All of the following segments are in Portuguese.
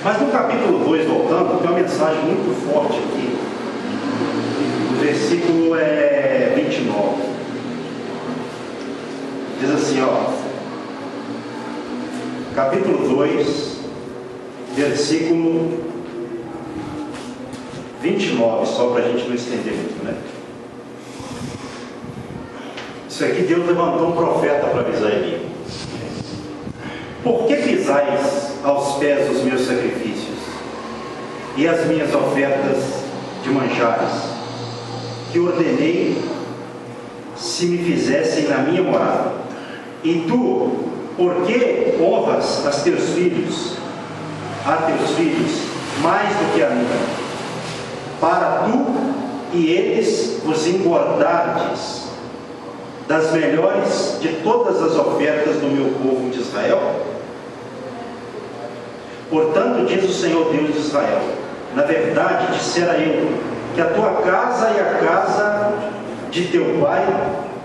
Mas no capítulo 2, voltando, tem uma mensagem muito forte aqui, no versículo 29. Diz assim, ó, capítulo 2, versículo 29, só para a gente não estender muito, né? Isso aqui Deus levantou um profeta para avisar ele. Por que pisais aos pés os meus sacrifícios e as minhas ofertas de manjares, que ordenei se me fizessem na minha morada? E tu, por que honras a teus filhos, mais do que a mim, para tu e eles vos engordardes das melhores de todas as ofertas do meu povo de Israel? Portanto, diz o Senhor Deus de Israel: na verdade, dissera eu, que a tua casa e a casa de teu pai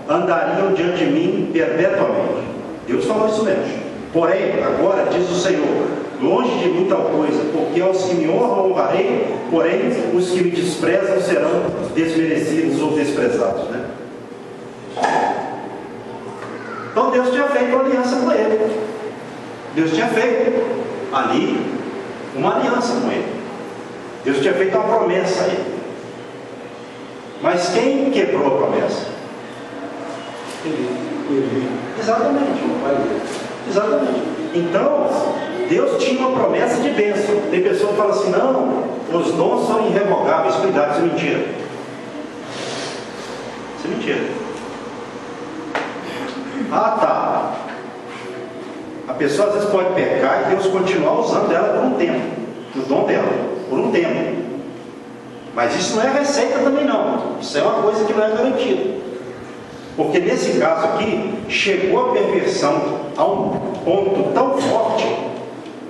andariam diante de mim perpetuamente. Deus falou isso mesmo. Porém, agora diz o Senhor: longe de mim tal coisa, porque aos que me honram honrarei, porém os que me desprezam serão desmerecidos ou desprezados, né? Então Deus tinha feito uma aliança com ele. Deus tinha feito ali uma aliança com ele. Deus tinha feito uma promessa a ele. Mas quem quebrou a promessa? Ele. Exatamente. Exatamente. Então, Deus tinha uma promessa de bênção. Tem pessoa que fala assim: não, os dons são irrevogáveis. Cuidado, isso é mentira. Isso é mentira. Ah, tá. A pessoa às vezes pode pecar e Deus continuar usando ela por um tempo, o dom dela, por um tempo. Mas isso não é receita também não. Isso é uma coisa que não é garantida. Porque nesse caso aqui, chegou a perversão a um ponto tão forte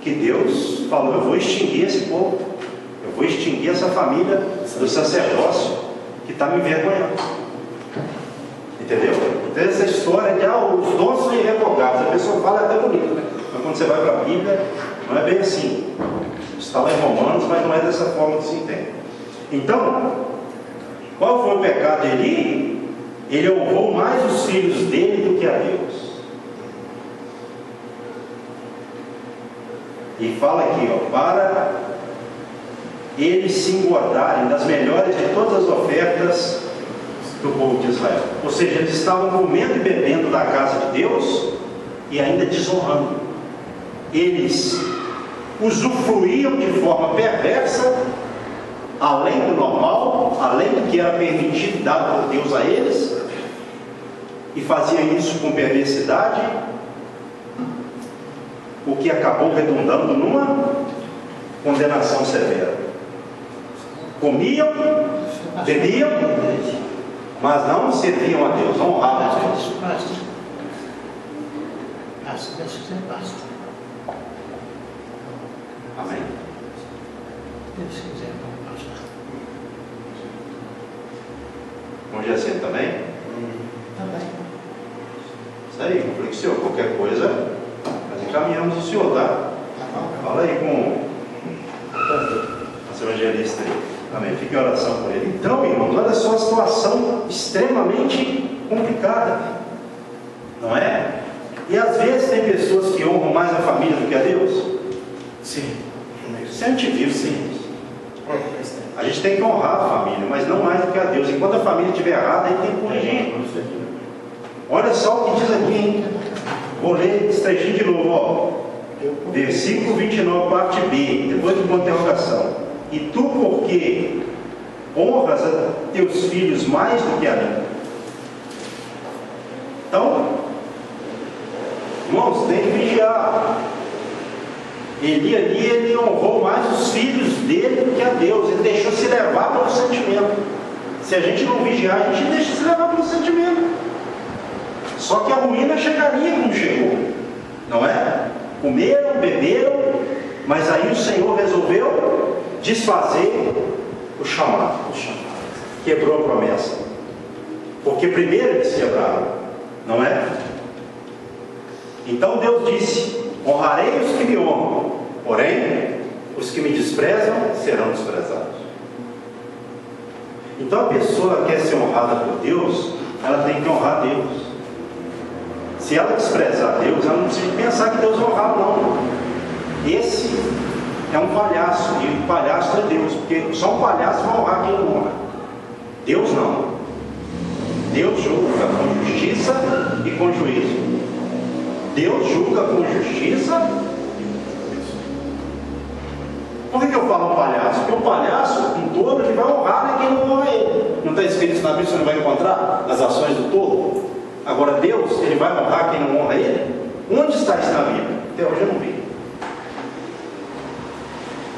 que Deus falou: eu vou extinguir esse povo, eu vou extinguir essa família do sacerdócio que está me envergonhando. Entendeu? Então essa história de os dons são irrevogáveis, a pessoa fala até bonito, né? Mas quando você vai para a Bíblia, não é bem assim. Está lá em Romanos, mas não é dessa forma que se entende. Então, qual foi o pecado dele? Ele honrou mais os filhos dele do que a Deus. E fala aqui, ó, para eles se engordarem das melhores de todas as ofertas do povo de Israel. Ou seja, eles estavam comendo e bebendo da casa de Deus e ainda desonrando. Eles usufruíam de forma perversa, além do normal, além do que era permitido e dado por Deus a eles, e faziam isso com perversidade, o que acabou redundando numa condenação severa. Comiam, bebiam, mas não serviam a Deus, não honravam a Deus. Amém. Deus quiser, pastor. Vamos dizer assim também? Também. Isso aí, eu falei que o senhor, qualquer coisa, nós encaminhamos o senhor, tá? Fala aí com o evangelista aí. Amém. Fique em oração por ele. Então, irmãos, olha só a situação extremamente complicada, não é? E às vezes tem pessoas que honram mais a família do que a Deus. Sim. Isso a gente vive, sim. A gente tem que honrar a família, mas não mais do que a Deus. Enquanto a família estiver errada, aí tem que corrigir. Olha só o que diz aqui, hein? Vou ler esse trechinho de novo, ó. Versículo 29, parte B, depois de uma interrogação. E tu, porque honras a teus filhos mais do que a mim? Então, irmãos, tem que vigiar. Ele honrou mais os filhos dele do que a Deus. Ele deixou se levar pelo sentimento. Se a gente não vigiar, a gente deixa se levar pelo sentimento. Só que a ruína chegaria como chegou, não é? Comeram, beberam, mas aí o Senhor resolveu desfazer o chamado. Quebrou a promessa. Porque primeiro eles quebraram, não é? Então Deus disse: honrarei os que me honram, porém os desprezam serão desprezados. Então a pessoa quer ser honrada por Deus, ela tem que honrar Deus. Se ela desprezar Deus, ela não precisa pensar que Deus é honrado, não. Esse é um palhaço, e o palhaço é Deus, porque só um palhaço vai honrar quem não honra. Deus não. Deus julga com justiça e com juízo. Deus julga com justiça. Por que eu falo um palhaço? Porque o palhaço, um tolo, ele vai honrar quem não honra ele. Não está escrito isso na Bíblia, você não vai encontrar as ações do tolo? Agora Deus, ele vai honrar quem não honra ele? Onde está isso na Bíblia? Até hoje eu não vi.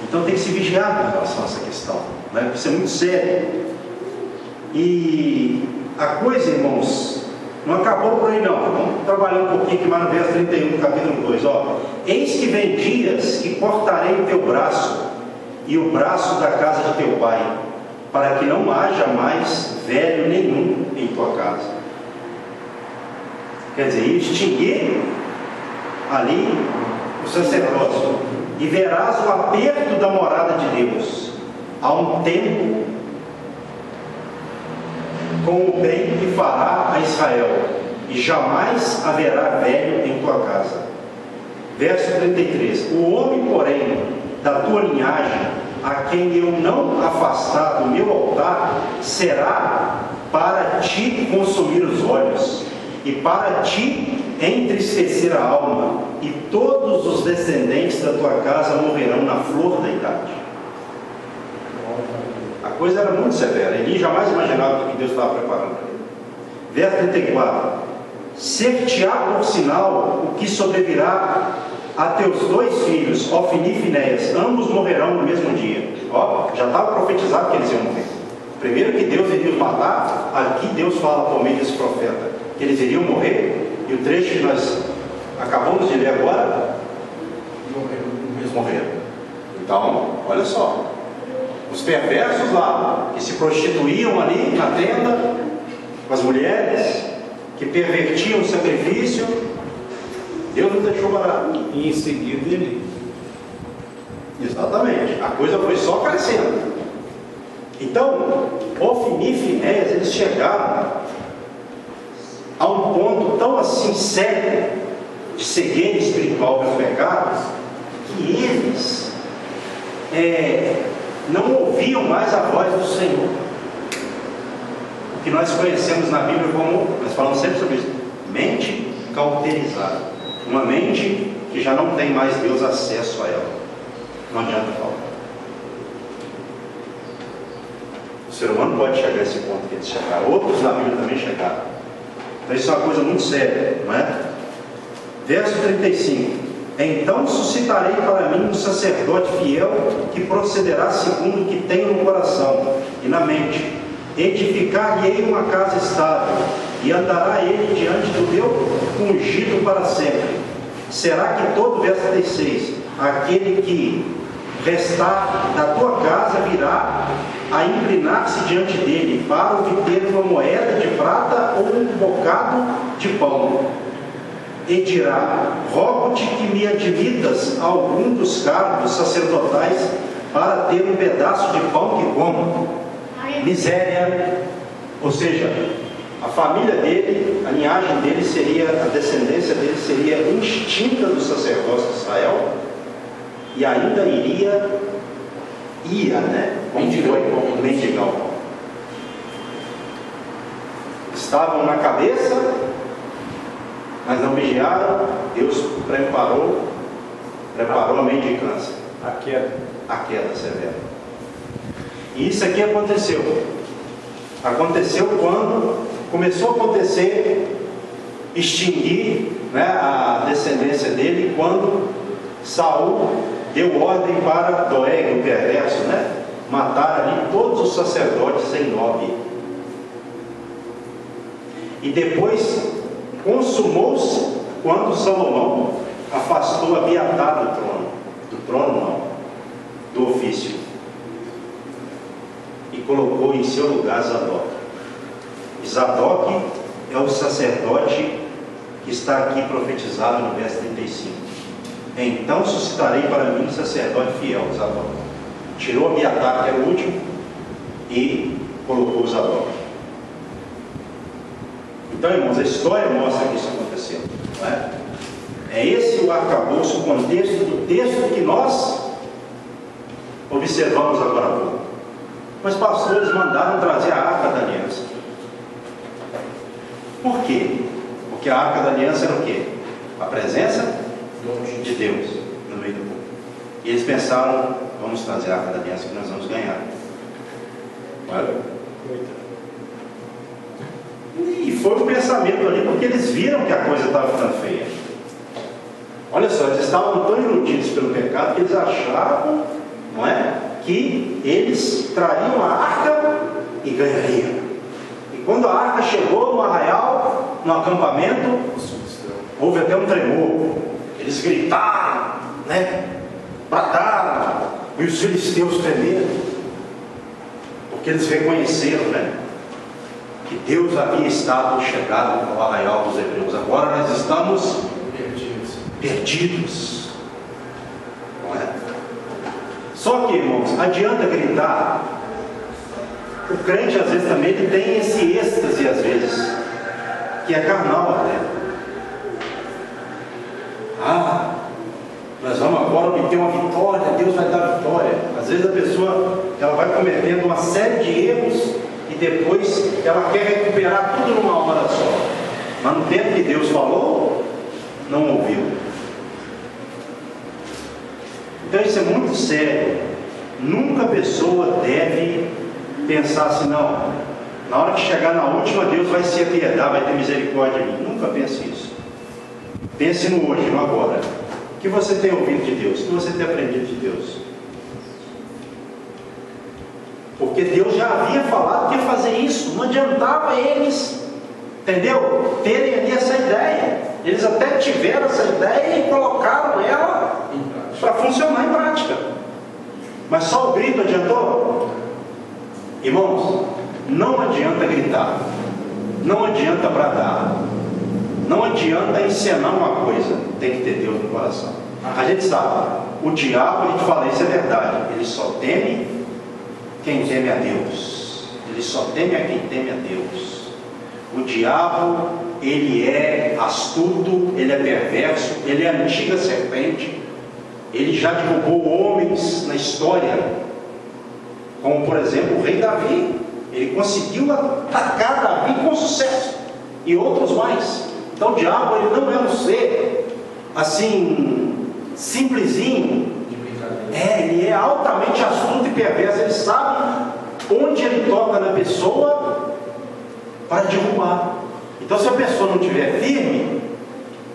Então tem que se vigiar com relação a essa questão, né? Isso é muito sério. E a coisa, irmãos, não acabou por aí não. Vamos trabalhar um pouquinho aqui mais no verso 31 do capítulo 2. Eis que vem dias que cortarei o teu braço e o braço da casa de teu pai, para que não haja mais velho nenhum em tua casa. Quer dizer, extinguir ali o sacerdócio, e verás o aperto da morada de Deus há um tempo, com o bem que fará a Israel, e jamais haverá velho em tua casa. Verso 33. O homem, porém, da tua linhagem, a quem eu não afastar do meu altar, será para ti consumir os olhos, e para ti entristecer a alma, e todos os descendentes da tua casa morrerão na flor da idade. A coisa era muito severa. Ele jamais imaginava o que Deus estava preparando para ele. Verso 34. Ser-te-á por sinal o que sobrevirá a teus dois filhos, Ofni e Finéias, ambos morrerão no mesmo dia. Já estava profetizado que eles iam morrer. Primeiro que Deus iria os matar, aqui Deus fala por meio desse profeta que eles iriam morrer, e o trecho que nós acabamos de ler agora, eles morreram. Então, olha só, os perversos lá, que se prostituíam ali na tenda, com as mulheres, que pervertiam o sacrifício, Deus não deixou barato. E em seguida ele. Exatamente, a coisa foi só crescendo. Então, Ofni e Finéias, eles chegaram a um ponto tão assim sério de cegueira espiritual pelos pecados, que eles não ouviam mais a voz do Senhor. O que nós conhecemos na Bíblia como, nós falamos sempre sobre isso, mente cauterizada. Uma mente que já não tem mais Deus acesso a ela. Não adianta falar. O ser humano pode chegar a esse ponto que eles chegaram. Outros na Bíblia também chegaram. Então isso é uma coisa muito séria, não é? Verso 35. Então suscitarei para mim um sacerdote fiel, que procederá segundo o que tenho no coração e na mente. Edificar-lhe-ei uma casa estável, e andará ele diante do meu ungido para sempre. Será que todo, verso 36, aquele que restar da tua casa virá a inclinar-se diante dele para obter uma moeda de prata ou um bocado de pão, e dirá: rogo-te que me admitas a algum dos cargos sacerdotais para ter um pedaço de pão que como. Miséria. Ou seja, a família dele, a linhagem dele seria, a descendência dele seria extinta do sacerdócio de Israel, e ainda ia, né? Como foi? Mendigar o pão. Estavam na cabeça, mas não vigiaram. Deus preparou a mendicância. A queda severa. E isso aqui aconteceu quando começou a acontecer, extinguir, né, a descendência dele, quando Saul deu ordem para Doeg, o perverso, né, matar ali todos os sacerdotes em Nob. E depois consumou-se quando Salomão afastou Abiatar do ofício, e colocou em seu lugar Zadok. Zadok é o sacerdote que está aqui profetizado no verso 35. Então suscitarei para mim um sacerdote fiel, Zadok. tirou Abiatar, que era o último, e colocou Zadok. Então, irmãos, a história mostra que isso aconteceu, não é? É esse o arcabouço, o contexto do texto que nós observamos agora há pouco. Os pastores mandaram trazer a Arca da Aliança. Por quê? Porque a Arca da Aliança era o quê? A presença de Deus no meio do povo. E eles pensaram, vamos trazer a Arca da Aliança que nós vamos ganhar. Olha. E foi um pensamento ali, porque eles viram que a coisa estava ficando feia. Olha só, eles estavam tão iludidos pelo pecado que eles achavam, não é, que eles trariam a arca e ganhariam. E quando a arca chegou no arraial, no acampamento, houve até um tremor. Eles gritaram, né, bradaram, e os filisteus tremeram, porque eles reconheceram, né, que Deus havia chegado ao arraial dos hebreus. Agora nós estamos perdidos. Não é? Só que, irmãos, adianta gritar. O crente às vezes também ele tem esse êxtase, às vezes, que é carnal até. Nós vamos agora obter uma vitória, Deus vai dar vitória. Às vezes a pessoa ela vai cometendo uma série de erros e depois ela quer recuperar tudo numa hora só. Mas no tempo que Deus falou, não ouviu. Então isso é muito sério. Nunca a pessoa deve pensar assim, não, na hora que chegar na última, Deus vai se apiedar, vai ter misericórdia de mim. Nunca pense isso. Pense no hoje, no agora. O que você tem ouvido de Deus? O que você tem aprendido de Deus? Porque Deus já havia falado que ia fazer isso. Não adiantava eles, entendeu, terem ali essa ideia. Eles até tiveram essa ideia e colocaram ela para funcionar em prática. Mas só o grito adiantou? Irmãos, não adianta gritar, não adianta bradar, não adianta encenar uma coisa, tem que ter Deus no coração. A gente sabe, o diabo, a gente fala, isso é verdade, ele só teme quem teme a Deus. Ele só teme a quem teme a Deus. O diabo, ele é astuto, ele é perverso, ele é a antiga serpente. Ele já derrubou homens na história, como por exemplo o rei Davi. Ele conseguiu atacar Davi com sucesso, e outros mais. Então o diabo, ele não é um ser assim simplesinho. Ele é altamente astuto e perverso. Ele sabe onde ele toca na pessoa para derrubar. Então se a pessoa não estiver firme,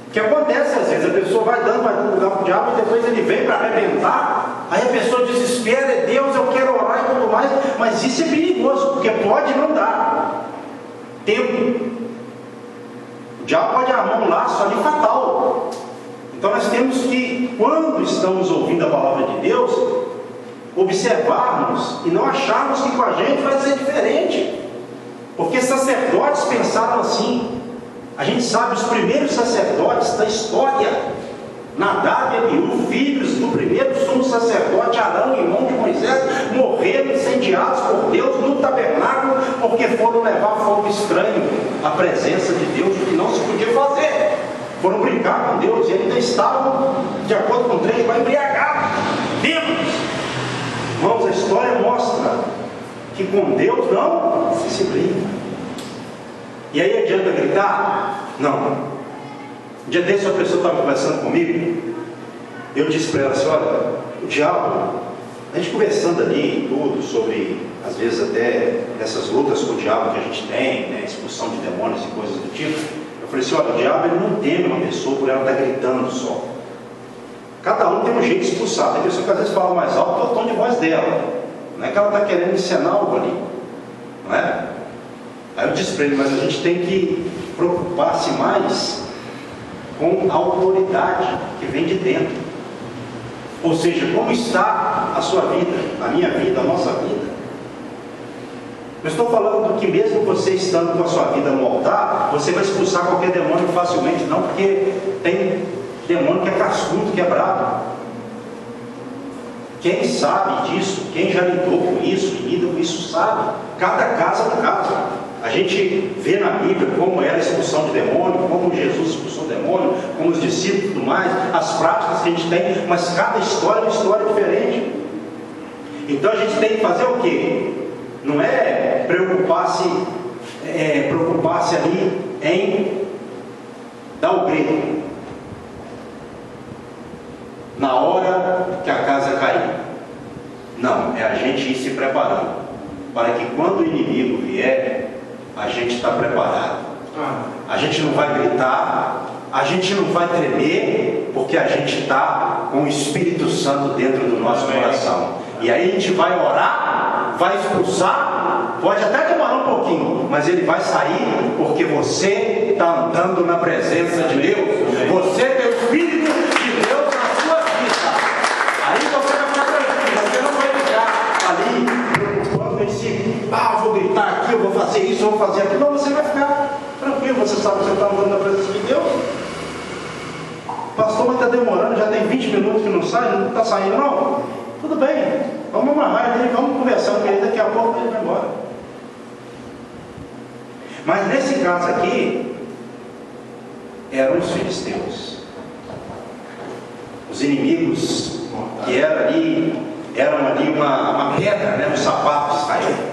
o que acontece às vezes? A pessoa vai dando lugar para o diabo e depois ele vem para arrebentar. Aí a pessoa desespera, é Deus, eu quero orar e tudo mais. Mas isso é perigoso, porque pode não dar tempo. O diabo pode armar um laço ali fatal. Então nós temos que, quando estamos ouvindo a palavra de Deus, observarmos e não acharmos que com a gente vai ser diferente. Porque sacerdotes pensaram assim. A gente sabe, os primeiros sacerdotes da história, Nadab e Abiú, filhos do primeiro sumo sacerdote Arão, irmão de Moisés, morreram incendiados por Deus no tabernáculo, porque foram levar fogo estranho à presença de Deus, o que não se podia fazer. Foram brincar com Deus e ainda estavam, de acordo com o trecho, embriagados, bêbados. Irmãos, a história mostra que com Deus não se brinca. E aí adianta gritar? Não. Um dia desse uma pessoa estava conversando comigo, eu disse para ela assim, olha, o diabo, a gente conversando ali tudo sobre, às vezes até essas lutas com o diabo que a gente tem, né, expulsão de demônios e coisas do tipo, eu falei assim, olha, o diabo ele não teme uma pessoa por ela estar gritando só. Cada um tem um jeito de expulsar. Tem pessoa que às vezes fala mais alto que é o tom de voz dela. Não é que ela está querendo encenar algo ali, não é? Aí eu disse para ele, mas a gente tem que preocupar-se mais com a autoridade que vem de dentro. Ou seja, como está a sua vida, a minha vida, a nossa vida. Eu estou falando do que mesmo você estando com a sua vida no altar, você vai expulsar qualquer demônio facilmente, não, porque tem demônio que é cascudo, que é bravo. Quem sabe disso, quem já lidou com isso, lida com isso, sabe. Cada caso é um caso. A gente vê na Bíblia como era a expulsão de demônio, como Jesus expulsou demônio, como os discípulos e tudo mais, as práticas que a gente tem, mas cada história é uma história diferente. Então a gente tem que fazer o quê? Não é preocupar-se ali em dar o grito na hora que a casa cair. Não, é a gente ir se preparando para que quando o inimigo vier, a gente está preparado. A gente não vai gritar, a gente não vai tremer, porque a gente está com o Espírito Santo dentro do nosso coração. E aí a gente vai orar, vai expulsar, pode até demorar um pouquinho, mas ele vai sair, porque você está andando na presença de Deus. Você tem o Espírito de Deus na sua vida. Aí você vai ficar tranquilo, você não vai ficar ali preocupando em si, vou gritar aqui, eu vou fazer isso, eu vou fazer aquilo. Não, você vai ficar tranquilo, você sabe que você está andando na presença de Deus. Pastor, mas está demorando, já tem 20 minutos que não sai, não está saindo não? Tudo bem, vamos amarrar ele, vamos conversar com ele, daqui a pouco ele vai embora. Mas nesse caso aqui, eram os filisteus. Os inimigos que eram ali uma pedra, no sapato de Israel.